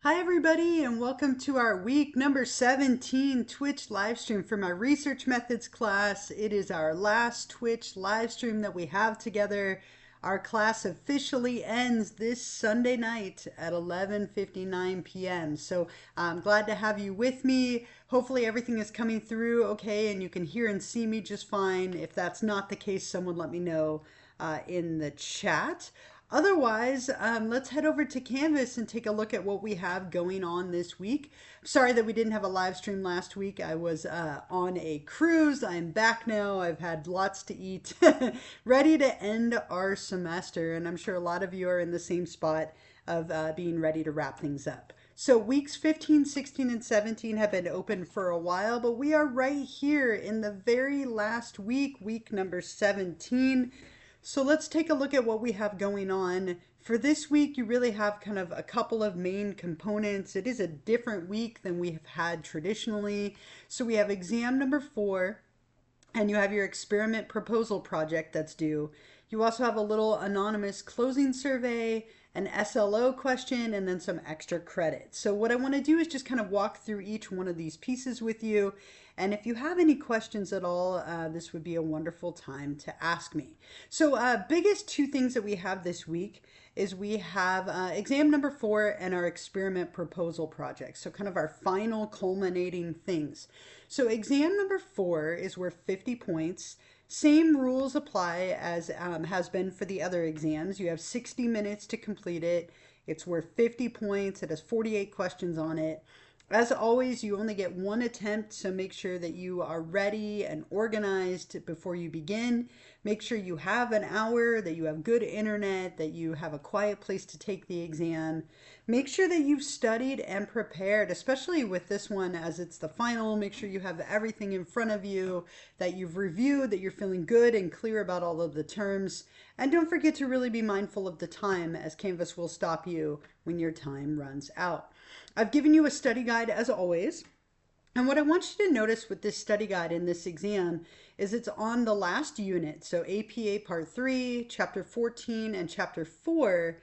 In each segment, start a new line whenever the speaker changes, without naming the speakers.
Hi everybody and welcome to our week number 17 Twitch live stream for my research methods class. It is our last Twitch live stream that we have together. Our class officially ends this Sunday night at 11:59 p.m. So I'm glad to have you with me. Hopefully everything is coming through okay and you can hear and see me just fine. If that's not the case, someone let me know in the chat. Otherwise, let's head over to Canvas and take a look at what we have going on this week. Sorry that we didn't have a live stream last week. I was on a cruise. I'm back now. I've had lots to eat, ready to end our semester. And I'm sure a lot of you are in the same spot of being ready to wrap things up. So weeks 15, 16, and 17 have been open for a while, but we are right here in the very last week, week number 17. So let's take a look at what we have going on. For this week, you really have kind of a couple of main components. It is a different week than we have had traditionally. So we have exam number 4, and you have your experiment proposal project that's due. You also have a little anonymous closing survey, an SLO question, and then some extra credit. So what I want to do is just kind of walk through each one of these pieces with you. And if you have any questions at all, this would be a wonderful time to ask me. So biggest two things that we have this week is we have exam number 4 and our experiment proposal project. So kind of our final culminating things. So exam number 4 is worth 50 points. Same rules apply as has been for the other exams. You have 60 minutes to complete it. It's worth 50 points. It has 48 questions on it. As always, you only get one attempt, so make sure that you are ready and organized before you begin. Make sure you have an hour, that you have good internet, that you have a quiet place to take the exam. Make sure that you've studied and prepared, especially with this one as it's the final. Make sure you have everything in front of you, that you've reviewed, that you're feeling good and clear about all of the terms. And don't forget to really be mindful of the time, as Canvas will stop you when your time runs out. I've given you a study guide as always. And what I want you to notice with this study guide in this exam is it's on the last unit. So APA Part 3, Chapter 14, and Chapter 4.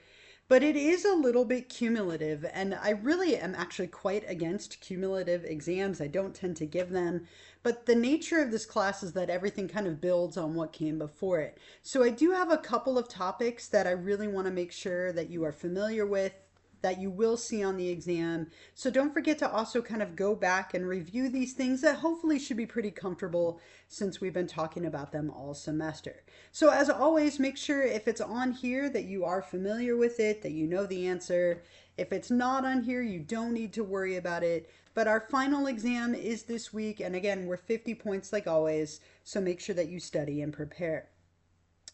But it is a little bit cumulative, and I really am actually quite against cumulative exams. I don't tend to give them, but the nature of this class is that everything kind of builds on what came before it. So I do have a couple of topics that I really want to make sure that you are familiar with, that you will see on the exam. So don't forget to also kind of go back and review these things that hopefully should be pretty comfortable since we've been talking about them all semester. So as always, make sure if it's on here that you are familiar with it, that you know the answer. If it's not on here, you don't need to worry about it. But our final exam is this week, and again, we're 50 points like always, so make sure that you study and prepare.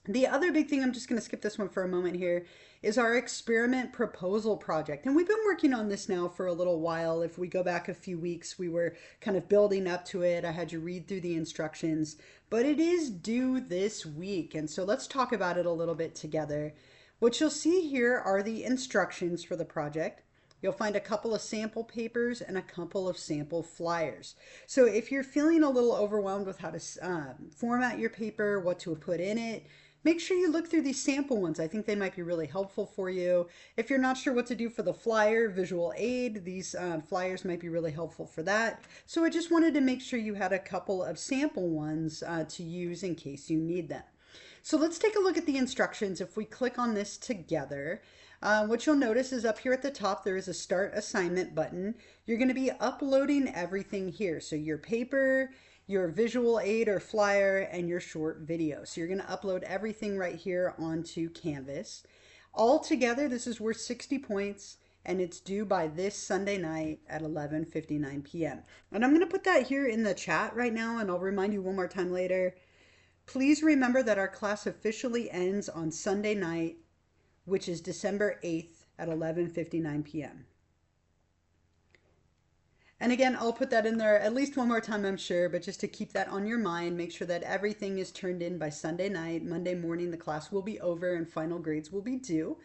The other big thing, I'm just going to skip this one for a moment here, is our experiment proposal project. And we've been working on this now for a little while. If we go back a few weeks, we were kind of building up to it. I had you read through the instructions, but it is due this week. And so let's talk about it a little bit together. What you'll see here are the instructions for the project. You'll find a couple of sample papers and a couple of sample flyers. So if you're feeling a little overwhelmed with how to format your paper, what to put in it, make sure you look through these sample ones. I think they might be really helpful for you. If you're not sure what to do for the flyer, visual aid, these flyers might be really helpful for that. So I just wanted to make sure you had a couple of sample ones to use in case you need them. So let's take a look at the instructions. If we click on this together, what you'll notice is up here at the top, there is a Start Assignment button. You're going to be uploading everything here. So your paper, your visual aid or flyer, and your short video. So you're going to upload everything right here onto Canvas. All together, this is worth 60 points, and it's due by this Sunday night at 11:59 p.m. And I'm going to put that here in the chat right now, and I'll remind you one more time later. Please remember that our class officially ends on Sunday night, which is December 8th at 11:59 p.m. And again, I'll put that in there at least one more time, I'm sure, but just to keep that on your mind, make sure that everything is turned in by Sunday night. Monday morning, the class will be over and final grades will be due.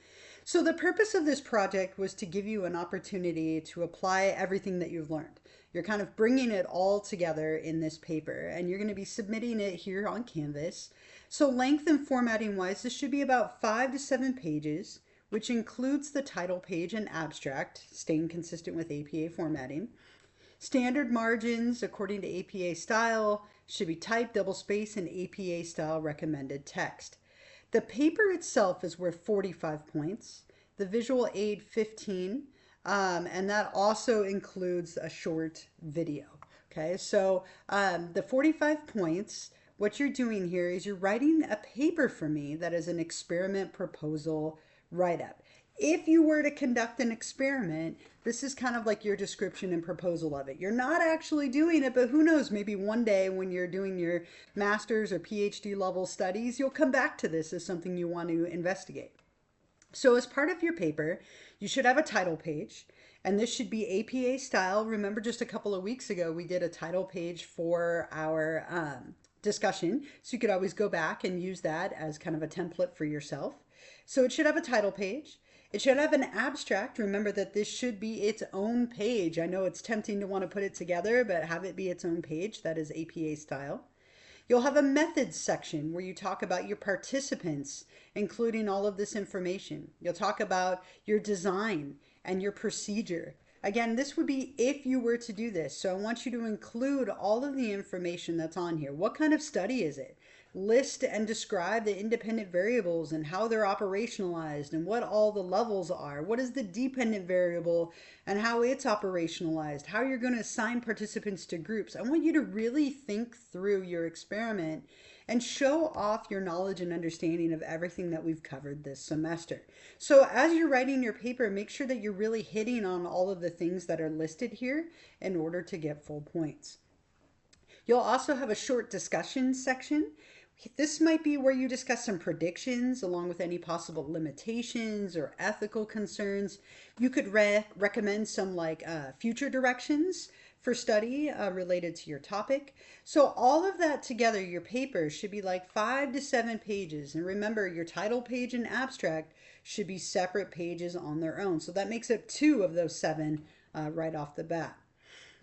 So the purpose of this project was to give you an opportunity to apply everything that you've learned. You're kind of bringing it all together in this paper, and you're going to be submitting it here on Canvas. So length and formatting wise, this should be about 5 to 7 pages. which includes the title page and abstract, staying consistent with APA formatting. Standard margins, according to APA style, should be typed double space in APA style recommended text. The paper itself is worth 45 points, the visual aid 15, and that also includes a short video. Okay, so the 45 points, what you're doing here is you're writing a paper for me that is an experiment proposal write-up. If you were to conduct an experiment, this is kind of like your description and proposal of it. You're not actually doing it, but who knows, maybe one day when you're doing your master's or PhD level studies, you'll come back to this as something you want to investigate. So as part of your paper, you should have a title page, and this should be APA style. Remember, just a couple of weeks ago, we did a title page for our discussion, so you could always go back and use that as kind of a template for yourself. So it should have a title page. It should have an abstract. Remember that this should be its own page. I know it's tempting to want to put it together, but have it be its own page. That is APA style. You'll have a methods section where you talk about your participants, including all of this information. You'll talk about your design and your procedure. Again, this would be if you were to do this. So I want you to include all of the information that's on here. What kind of study is it? List and describe the independent variables and how they're operationalized and what all the levels are. What is the dependent variable and how it's operationalized? How you're going to assign participants to groups. I want you to really think through your experiment and show off your knowledge and understanding of everything that we've covered this semester. So as you're writing your paper, make sure that you're really hitting on all of the things that are listed here in order to get full points. You'll also have a short discussion section. This might be where you discuss some predictions along with any possible limitations or ethical concerns. You could recommend some future directions for study related to your topic. So all of that together, your paper should be like 5 to 7 pages. And remember, your title page and abstract should be separate pages on their own. So that makes up 2 of those 7 right off the bat.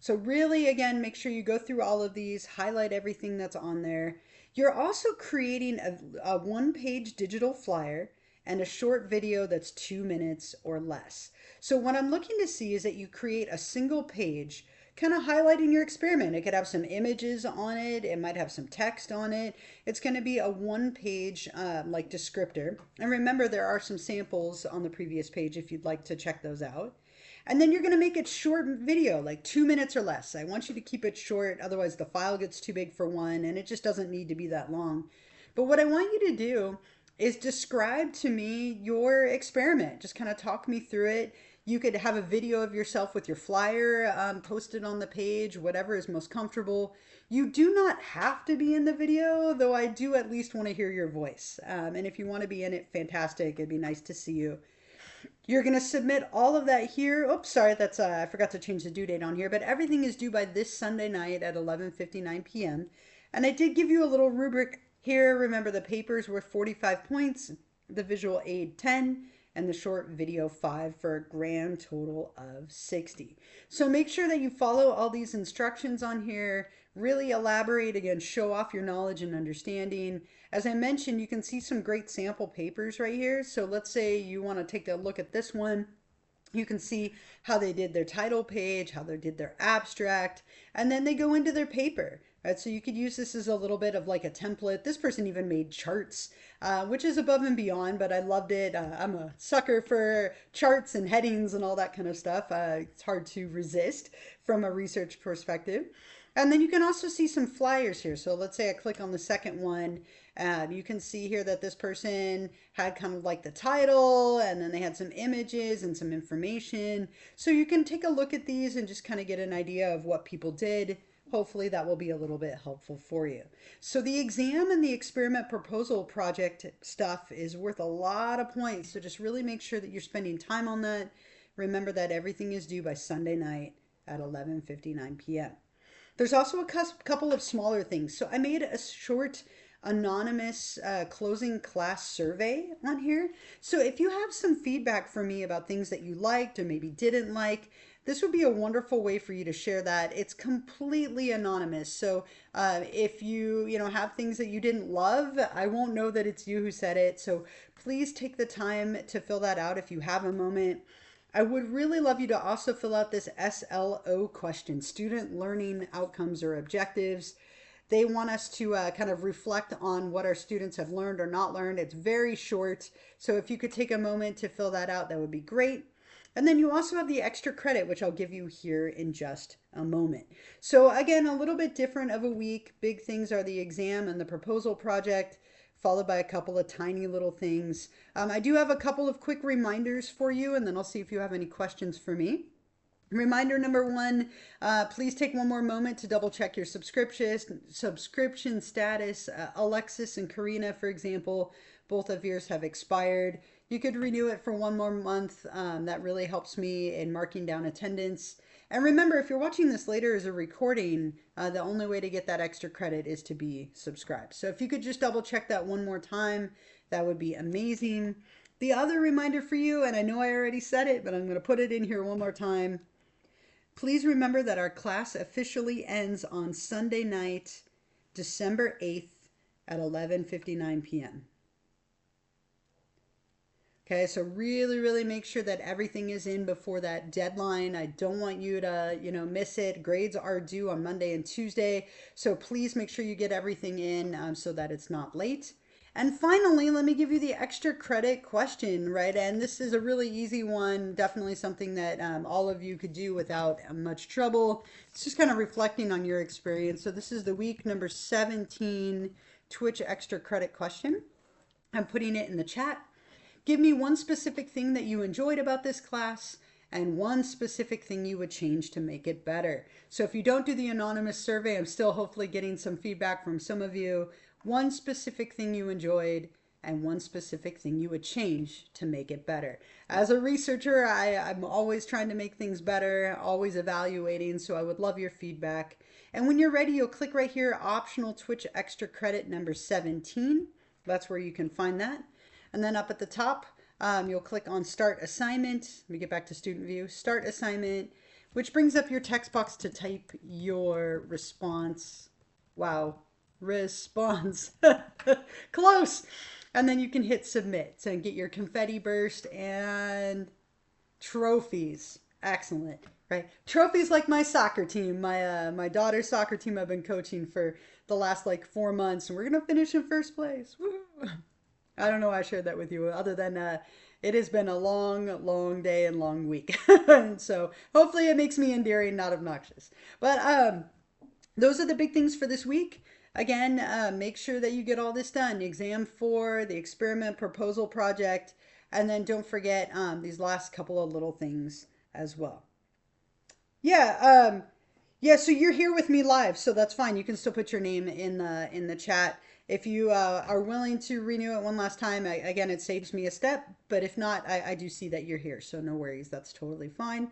So really, again, make sure you go through all of these, highlight everything that's on there. You're also creating a one-page digital flyer and a short video that's 2 minutes or less. So what I'm looking to see is that you create a single page kind of highlighting your experiment. It could have some images on it. It might have some text on it. It's going to be a one-page descriptor. And remember, there are some samples on the previous page if you'd like to check those out. And then you're going to make it short video, like 2 minutes or less. I want you to keep it short, otherwise the file gets too big for one, and it just doesn't need to be that long. But what I want you to do is describe to me your experiment. Just kind of talk me through it. You could have a video of yourself with your flyer posted on the page, whatever is most comfortable. You do not have to be in the video, though I do at least want to hear your voice. And if you want to be in it, fantastic. It'd be nice to see you. You're going to submit all of that here. Oops, sorry, that's I forgot to change the due date on here, but everything is due by this Sunday night at 11:59 p.m. And I did give you a little rubric here. Remember, the paper's worth 45 points, the visual aid 10, and the short video 5 for a grand total of 60. So make sure that you follow all these instructions on here. Really elaborate, again, show off your knowledge and understanding. As I mentioned, you can see some great sample papers right here. So let's say you want to take a look at this one. You can see how they did their title page, how they did their abstract, and then they go into their paper. Right, so you could use this as a little bit of like a template. This person even made charts, which is above and beyond, but I loved it. I'm a sucker for charts and headings and all that kind of stuff. It's hard to resist from a research perspective. And then you can also see some flyers here. So let's say I click on the second one. You can see here that this person had kind of like the title, and then they had some images and some information. So you can take a look at these and just kind of get an idea of what people did. Hopefully that will be a little bit helpful for you. So the exam and the experiment proposal project stuff is worth a lot of points. So just really make sure that you're spending time on that. Remember that everything is due by Sunday night at 11:59 p.m. There's also a couple of smaller things. So I made a short anonymous closing class survey on here. So if you have some feedback for me about things that you liked or maybe didn't like, this would be a wonderful way for you to share that. It's completely anonymous. So if you have things that you didn't love, I won't know that it's you who said it. So please take the time to fill that out if you have a moment. I would really love you to also fill out this SLO question, student learning outcomes or objectives. They want us to kind of reflect on what our students have learned or not learned. It's very short. So if you could take a moment to fill that out, that would be great. And then you also have the extra credit, which I'll give you here in just a moment. So again, a little bit different of a week. Big things are the exam and the proposal project, followed by a couple of tiny little things. I do have a couple of quick reminders for you, and then I'll see if you have any questions for me. Reminder number one, please take one more moment to double check your subscription status. Alexis and Karina, for example, both of yours have expired. You could renew it for one more month. That really helps me in marking down attendance. And remember, if you're watching this later as a recording, the only way to get that extra credit is to be subscribed. So if you could just double check that one more time, that would be amazing. The other reminder for you, and I know I already said it, but I'm going to put it in here one more time. Please remember that our class officially ends on Sunday night, December 8th at 11:59 p.m. Okay, so really, really make sure that everything is in before that deadline. I don't want you to, miss it. Grades are due on Monday and Tuesday, so please make sure you get everything in so that it's not late. And finally, let me give you the extra credit question, right? And this is a really easy one, definitely something that all of you could do without much trouble. It's just kind of reflecting on your experience. So this is the week number 17 Twitch extra credit question. I'm putting it in the chat. Give me one specific thing that you enjoyed about this class and one specific thing you would change to make it better. So if you don't do the anonymous survey, I'm still hopefully getting some feedback from some of you. One specific thing you enjoyed and one specific thing you would change to make it better. As a researcher, I'm always trying to make things better, always evaluating, so I would love your feedback. And when you're ready, you'll click right here, optional Twitch extra credit number 17. That's where you can find that. And then up at the top, you'll click on Start Assignment. Let me get back to Student View. Start Assignment, which brings up your text box to type your response. Wow, response. Close. And then you can hit Submit and get your confetti burst and trophies. Excellent, right? Trophies like my soccer team, my daughter's soccer team I've been coaching for the last like 4 months, and we're gonna finish in first place. Woo! I don't know why I shared that with you, other than it has been a long, long day and long week. And so hopefully it makes me endearing, not obnoxious. But those are the big things for this week. Again, make sure that you get all this done. Exam 4, the experiment proposal project, and then don't forget these last couple of little things as well. Yeah, so you're here with me live, so that's fine. You can still put your name in the chat. If you are willing to renew it one last time, again, it saves me a step. But if not, I do see that you're here, so no worries. That's totally fine.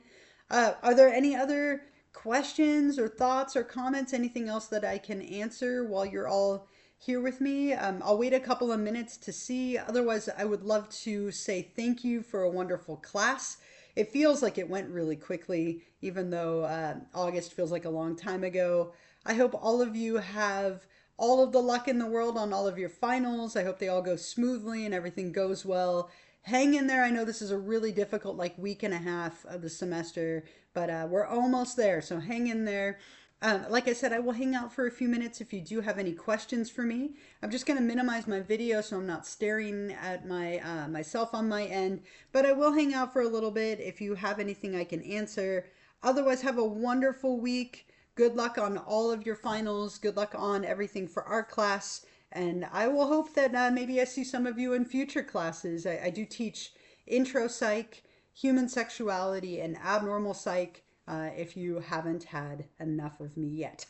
Are there any other questions or thoughts or comments? Anything else that I can answer while you're all here with me? I'll wait a couple of minutes to see. Otherwise, I would love to say thank you for a wonderful class. It feels like it went really quickly, even though August feels like a long time ago. I hope all of you have all of the luck in the world on all of your finals. I hope they all go smoothly and everything goes well. Hang in there. I know this is a really difficult like week and a half of the semester, but we're almost there. So hang in there. Like I said, I will hang out for a few minutes if you do have any questions for me. I'm just going to minimize my video so I'm not staring at myself on my end, but I will hang out for a little bit if you have anything I can answer. Otherwise, have a wonderful week. Good luck on all of your finals. Good luck on everything for our class. And I will hope that maybe I see some of you in future classes. I do teach intro psych, human sexuality, and abnormal psych. If you haven't had enough of me yet.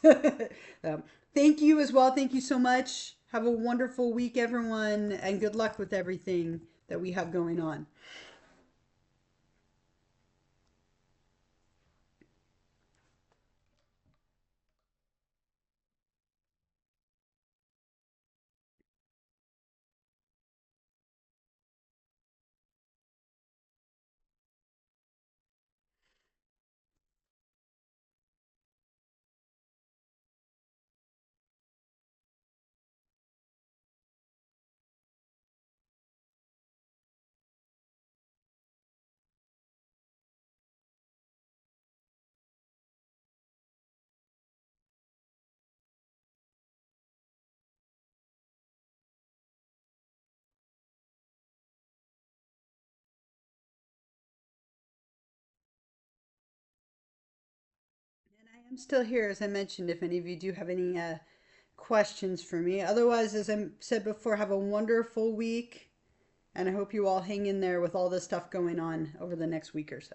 Thank you as well. Thank you so much. Have a wonderful week, everyone, and good luck with everything that we have going on. I'm still here, as I mentioned, if any of you do have any questions for me. Otherwise, as I said before, have a wonderful week, and I hope you all hang in there with all this stuff going on over the next week or so.